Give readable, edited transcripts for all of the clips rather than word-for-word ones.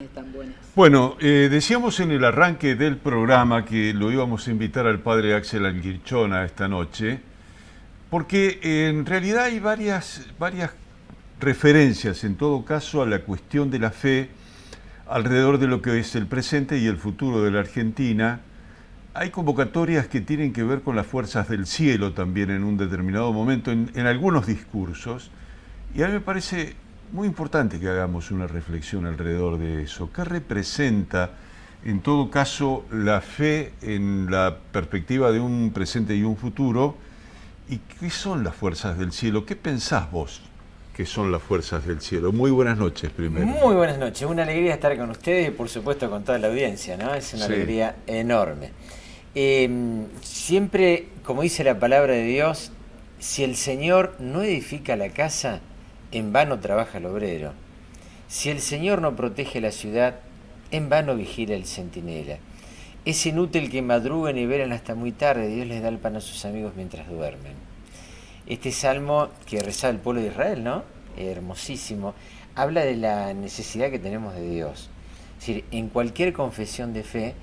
Están buenas. Bueno, decíamos en el arranque del programa que lo íbamos a invitar al padre Axel Alguirchona esta noche, porque en realidad hay varias referencias, en todo caso, a la cuestión de la fe alrededor de lo que es el presente y el futuro de la Argentina. Hay convocatorias que tienen que ver con las fuerzas del cielo también en un determinado momento, en algunos discursos, y a mí me parece muy importante que hagamos una reflexión alrededor de eso. ¿Qué representa, en todo caso, la fe en la perspectiva de un presente y un futuro? ¿Y qué son las fuerzas del cielo? ¿Qué pensás vos que son las fuerzas del cielo? Muy buenas noches, primero. Muy buenas noches, una alegría estar con ustedes y por supuesto con toda la audiencia, ¿no? Es una alegría enorme. Siempre, como dice la palabra de Dios, si el Señor no edifica la casa, en vano trabaja el obrero. Si el Señor no protege la ciudad, en vano vigila el centinela. Es inútil que madruguen y velen hasta muy tarde, Dios les da el pan a sus amigos mientras duermen. Este salmo que rezaba el pueblo de Israel, ¿no? Hermosísimo, habla de la necesidad que tenemos de Dios. Es decir, en cualquier confesión de fe,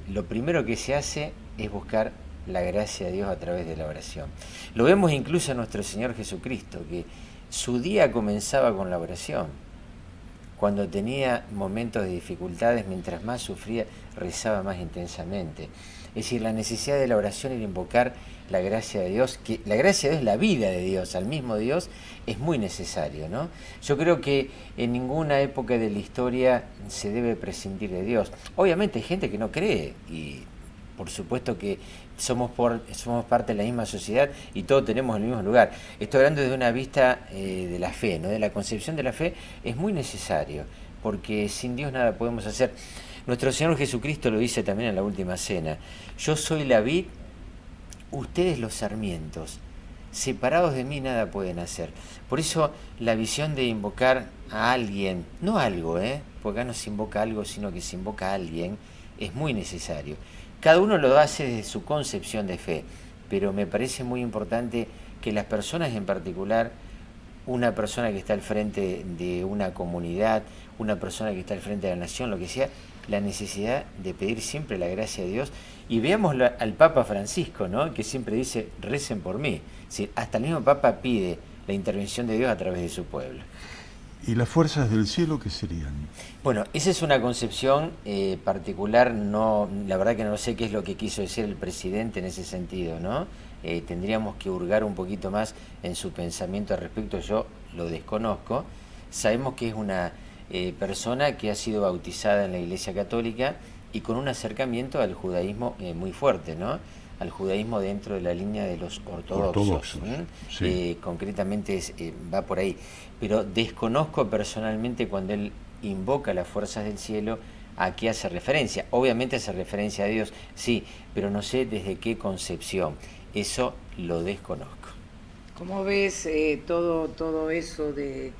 lo primero que se hace es buscar la gracia de Dios a través de la oración. Lo vemos incluso en nuestro Señor Jesucristo, que su día comenzaba con la oración. Cuando tenía momentos de dificultades, mientras más sufría, rezaba más intensamente. Es decir, la necesidad de la oración era invocar la gracia de Dios, que la gracia de Dios es la vida de Dios, al mismo Dios, es muy necesario, ¿no? Yo creo que en ninguna época de la historia se debe prescindir de Dios. Obviamente hay gente que no cree y por supuesto que somos parte de la misma sociedad y todos tenemos el mismo lugar. Estoy hablando desde una vista de la fe, ¿no? De la concepción de la fe es muy necesario, porque sin Dios nada podemos hacer. Nuestro Señor Jesucristo lo dice también en la última cena: yo soy la vid, ustedes los sarmientos, separados de mí nada pueden hacer. Por eso la visión de invocar a alguien, no algo, porque acá no se invoca algo, sino que se invoca a alguien, es muy necesario. Cada uno lo hace desde su concepción de fe, pero me parece muy importante que las personas en particular, una persona que está al frente de una comunidad, una persona que está al frente de la nación, lo que sea, la necesidad de pedir siempre la gracia de Dios. Y veamos al Papa Francisco, ¿no? Que siempre dice, recen por mí. Sí, hasta el mismo Papa pide la intervención de Dios a través de su pueblo. ¿Y las fuerzas del cielo qué serían? Bueno, esa es una concepción particular, no, la verdad que no sé qué es lo que quiso decir el presidente en ese sentido, ¿no? Tendríamos que hurgar un poquito más en su pensamiento al respecto, yo lo desconozco. Sabemos que es una persona que ha sido bautizada en la Iglesia Católica y con un acercamiento al judaísmo muy fuerte, ¿no? Al judaísmo dentro de la línea de los ortodoxos. Sí. Concretamente va por ahí. Pero desconozco personalmente cuando él invoca las fuerzas del cielo a qué hace referencia. Obviamente hace referencia a Dios, sí, pero no sé desde qué concepción. Eso lo desconozco. ¿Cómo ves todo eso de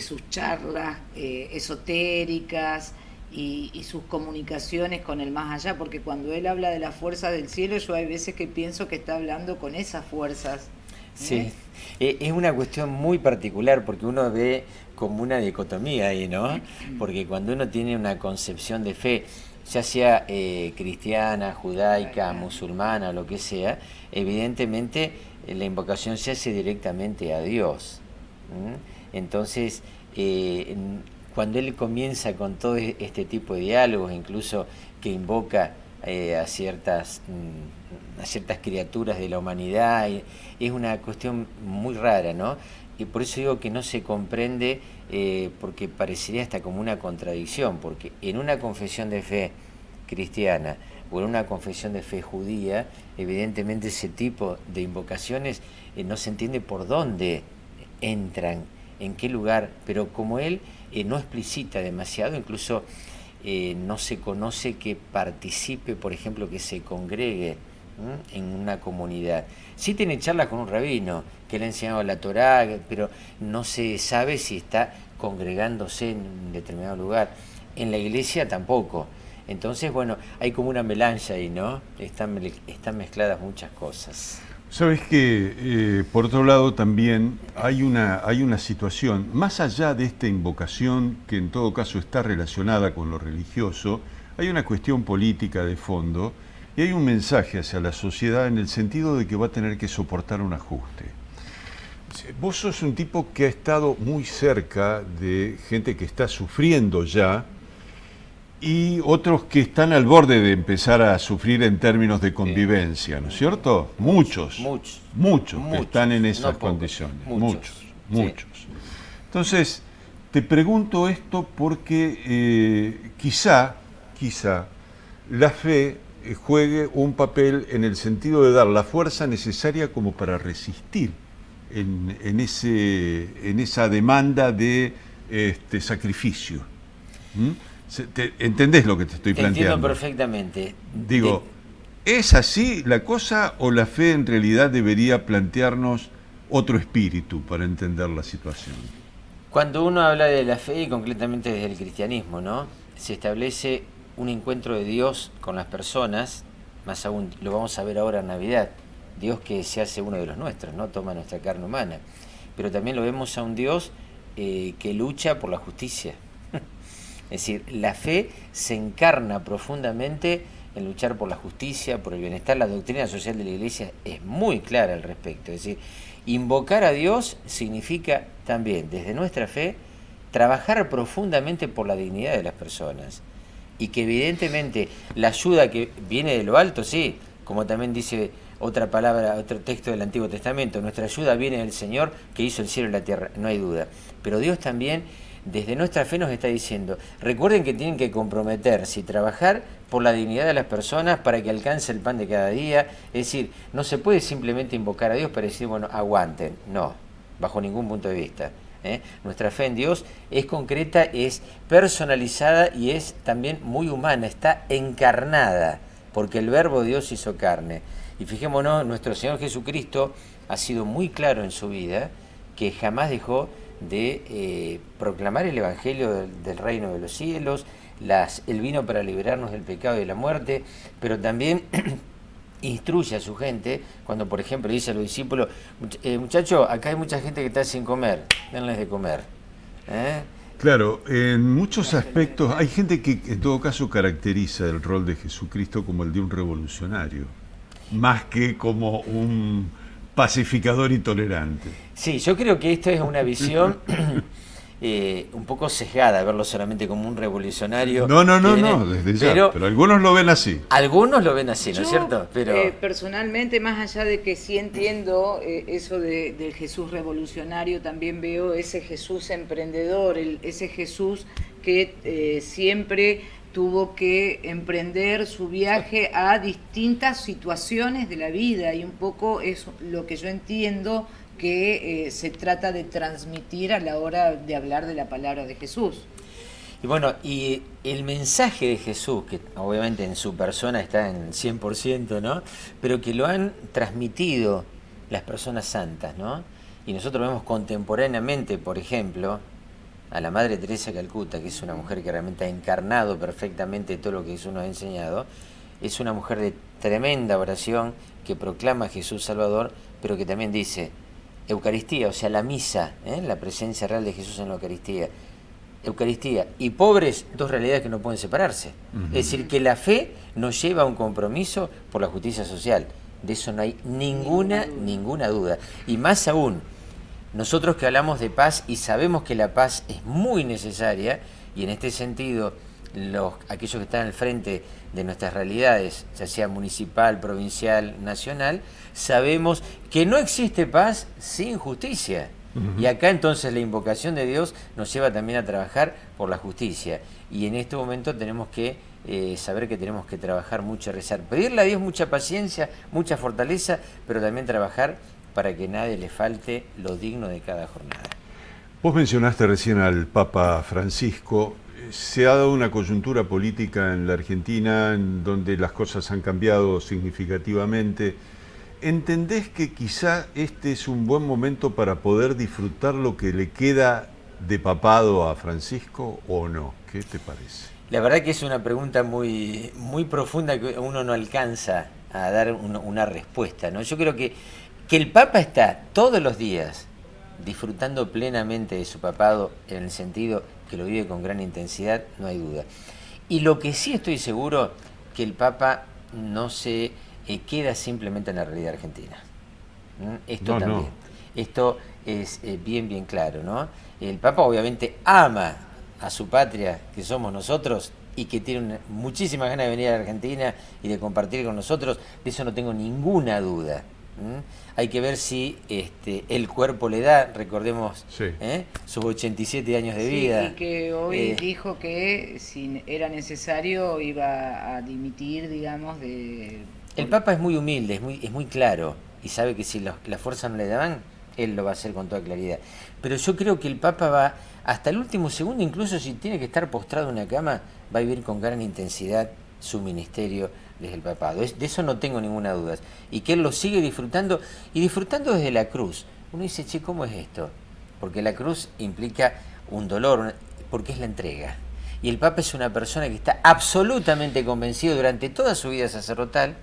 sus charlas esotéricas y sus comunicaciones con el más allá? Porque cuando él habla de las fuerzas del cielo, yo hay veces que pienso que está hablando con esas fuerzas. Sí, es una cuestión muy particular porque uno ve como una dicotomía ahí, ¿no? Porque cuando uno tiene una concepción de fe, ya sea cristiana, judaica, musulmana, lo que sea, evidentemente la invocación se hace directamente a Dios. Entonces, cuando él comienza con todo este tipo de diálogos, incluso que invoca a ciertas criaturas de la humanidad, es una cuestión muy rara, ¿no? Y por eso digo que no se comprende, porque parecería hasta como una contradicción, porque en una confesión de fe cristiana o en una confesión de fe judía, evidentemente ese tipo de invocaciones no se entiende por dónde entran, en qué lugar, pero como él no explicita demasiado, incluso no se conoce que participe, por ejemplo, que se congregue en una comunidad. Sí tiene charlas con un rabino que le ha enseñado la Torá, pero no se sabe si está congregándose en un determinado lugar. En la iglesia tampoco. Entonces, bueno, hay como una melange ahí, ¿no? Están mezcladas muchas cosas. Sabes que, por otro lado, también hay una situación, más allá de esta invocación, que en todo caso está relacionada con lo religioso, hay una cuestión política de fondo y hay un mensaje hacia la sociedad en el sentido de que va a tener que soportar un ajuste. Vos sos un tipo que ha estado muy cerca de gente que está sufriendo ya, y otros que están al borde de empezar a sufrir en términos de convivencia, ¿no es cierto? Muchos que están en esas no condiciones, muchos. muchos. Entonces, te pregunto esto porque quizá la fe juegue un papel en el sentido de dar la fuerza necesaria como para resistir en esa demanda de sacrificio. ¿Mm? ¿Entendés lo que te estoy planteando? Entiendo perfectamente. Digo, ¿es así la cosa o la fe en realidad debería plantearnos otro espíritu para entender la situación? Cuando uno habla de la fe, y concretamente desde el cristianismo, ¿no?, se establece un encuentro de Dios con las personas, más aún lo vamos a ver ahora en Navidad, Dios que se hace uno de los nuestros, ¿no?, toma nuestra carne humana, pero también lo vemos a un Dios que lucha por la justicia. Es decir, la fe se encarna profundamente en luchar por la justicia, por el bienestar. La doctrina social de la Iglesia es muy clara al respecto. Es decir, invocar a Dios significa también, desde nuestra fe, trabajar profundamente por la dignidad de las personas. Y que evidentemente la ayuda que viene de lo alto, sí, como también dice otra palabra, otro texto del Antiguo Testamento, nuestra ayuda viene del Señor que hizo el cielo y la tierra, no hay duda. Pero Dios también, desde nuestra fe, nos está diciendo, recuerden que tienen que comprometerse y trabajar por la dignidad de las personas para que alcance el pan de cada día. Es decir, no se puede simplemente invocar a Dios para decir, bueno, aguanten. No, bajo ningún punto de vista. Nuestra fe en Dios es concreta, es personalizada y es también muy humana, está encarnada, porque el Verbo de Dios hizo carne. Y fijémonos, nuestro Señor Jesucristo ha sido muy claro en su vida, que jamás dejó de proclamar el Evangelio del reino de los cielos. Él vino para liberarnos del pecado y de la muerte, pero también instruye a su gente cuando, por ejemplo, dice a los discípulos, muchachos, acá hay mucha gente que está sin comer, denles de comer. Claro, en muchos aspectos hay gente que en todo caso caracteriza el rol de Jesucristo como el de un revolucionario, más que como un pacificador y tolerante. Sí, yo creo que esto es una visión un poco sesgada, verlo solamente como un revolucionario. No, desde ya, pero algunos lo ven así. Algunos lo ven así, ¿no es cierto? Pero personalmente, más allá de que sí entiendo eso del Jesús revolucionario, también veo ese Jesús emprendedor, ese Jesús que siempre tuvo que emprender su viaje a distintas situaciones de la vida, y un poco es lo que yo entiendo que se trata de transmitir a la hora de hablar de la palabra de Jesús. Y bueno, y el mensaje de Jesús, que obviamente en su persona está en 100%, ¿no?, pero que lo han transmitido las personas santas, ¿no? Y nosotros vemos contemporáneamente, por ejemplo, a la Madre Teresa de Calcuta, que es una mujer que realmente ha encarnado perfectamente todo lo que Jesús nos ha enseñado. Es una mujer de tremenda oración que proclama a Jesús Salvador, pero que también dice Eucaristía, o sea, la misa, la presencia real de Jesús en la Eucaristía. Eucaristía y pobres, dos realidades que no pueden separarse. Es decir, que la fe nos lleva a un compromiso por la justicia social. De eso no hay ninguna duda. Y más aún, nosotros que hablamos de paz y sabemos que la paz es muy necesaria, y en este sentido aquellos que están al frente de nuestras realidades, ya sea municipal, provincial, nacional, sabemos que no existe paz sin justicia. Y acá entonces la invocación de Dios nos lleva también a trabajar por la justicia. Y en este momento tenemos que saber que tenemos que trabajar mucho, rezar, pedirle a Dios mucha paciencia, mucha fortaleza, pero también trabajar para que nadie le falte lo digno de cada jornada. Vos mencionaste recién al Papa Francisco. Se ha dado una coyuntura política en la Argentina en donde las cosas han cambiado significativamente. ¿Entendés que quizá este es un buen momento para poder disfrutar lo que le queda de papado a Francisco o no? ¿Qué te parece? La verdad que es una pregunta muy profunda que uno no alcanza a dar una respuesta, ¿no? Yo creo que Que el Papa está todos los días disfrutando plenamente de su papado, en el sentido que lo vive con gran intensidad, no hay duda. Y lo que sí estoy seguro, que el Papa no se queda simplemente en la realidad argentina. Esto No, también. no. Esto es bien claro, ¿no? El Papa obviamente ama a su patria, que somos nosotros, y que tiene muchísimas ganas de venir a la Argentina y de compartir con nosotros, de eso no tengo ninguna duda. Hay que ver si el cuerpo le da, recordemos, Sí. sus 87 años de Sí, vida. y que hoy dijo que si era necesario iba a dimitir, digamos, de... El Papa es muy humilde, es muy claro, y sabe que si la fuerza no le daban, él lo va a hacer con toda claridad. Pero yo creo que el Papa va hasta el último segundo, incluso si tiene que estar postrado en una cama, va a vivir con gran intensidad su ministerio desde el papado. De eso no tengo ninguna duda. Y que él lo sigue disfrutando, y disfrutando desde la cruz. Uno dice, che, ¿cómo es esto? Porque la cruz implica un dolor, porque es la entrega. Y el Papa es una persona que está absolutamente convencido durante toda su vida sacerdotal,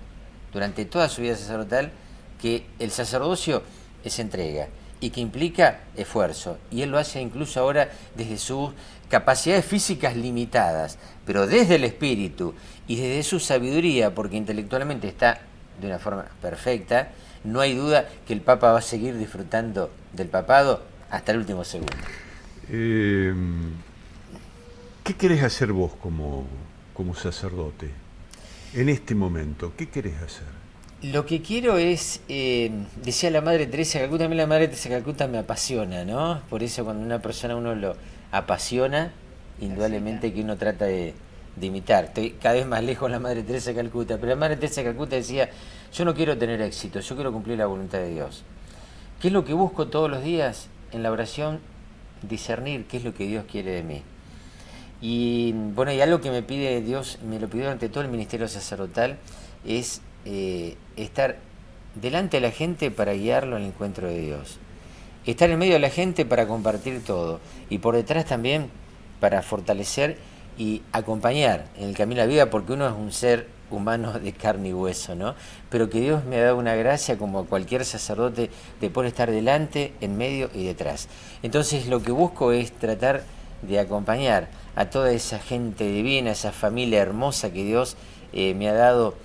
que el sacerdocio es entrega y que implica esfuerzo. Y él lo hace incluso ahora desde sus capacidades físicas limitadas, pero desde el espíritu y desde su sabiduría, porque intelectualmente está de una forma perfecta. No hay duda que el Papa va a seguir disfrutando del papado hasta el último segundo. ¿Qué querés hacer vos como sacerdote en este momento? ¿Qué querés hacer? Lo que quiero es, decía la Madre Teresa de Calcuta, a mí la Madre Teresa de Calcuta me apasiona, ¿no? Por eso cuando una persona uno lo apasiona, indudablemente que uno trata de imitar. Estoy cada vez más lejos de la Madre Teresa de Calcuta, pero la Madre Teresa de Calcuta decía, yo no quiero tener éxito, yo quiero cumplir la voluntad de Dios. ¿Qué es lo que busco todos los días en la oración? Discernir qué es lo que Dios quiere de mí. Y bueno, y algo que me pide Dios, me lo pidió durante todo el ministerio sacerdotal, es estar delante de la gente para guiarlo al encuentro de Dios. Estar en medio de la gente para compartir todo. Y por detrás también para fortalecer y acompañar en el camino de la vida, porque uno es un ser humano de carne y hueso, ¿no? Pero que Dios me ha dado una gracia, como a cualquier sacerdote, de poder estar delante, en medio y detrás. Entonces lo que busco es tratar de acompañar a toda esa gente divina, esa familia hermosa que Dios me ha dado,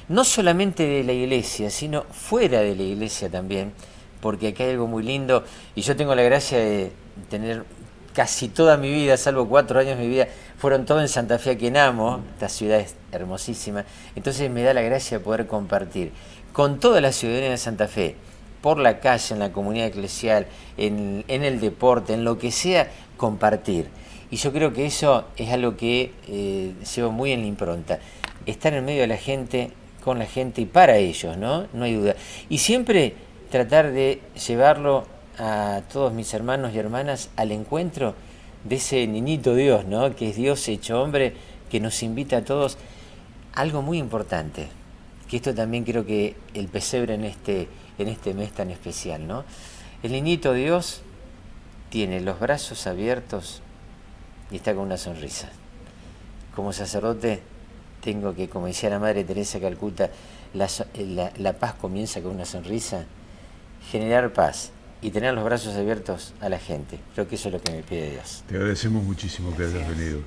no solamente de la iglesia, sino fuera de la iglesia también, porque acá hay algo muy lindo, y yo tengo la gracia de tener casi toda mi vida, salvo 4 años de mi vida, fueron todos en Santa Fe, a quien amo. Esta ciudad es hermosísima. Entonces me da la gracia de poder compartir con toda la ciudadanía de Santa Fe, por la calle, en la comunidad eclesial, en el deporte, en lo que sea, compartir. Y yo creo que eso es algo que llevo muy en la impronta. Estar en medio de la gente, con la gente y para ellos, ¿no? No hay duda. Y siempre tratar de llevarlo a todos mis hermanos y hermanas al encuentro de ese niñito Dios, ¿no? Que es Dios hecho hombre, que nos invita a todos. Algo muy importante, que esto también creo que el pesebre en este mes tan especial, ¿no? El niñito Dios tiene los brazos abiertos y está con una sonrisa. Como sacerdote tengo que, como decía la Madre Teresa de Calcuta, la paz comienza con una sonrisa, generar paz y tener los brazos abiertos a la gente. Creo que eso es lo que me pide Dios. Te agradecemos muchísimo que hayas venido.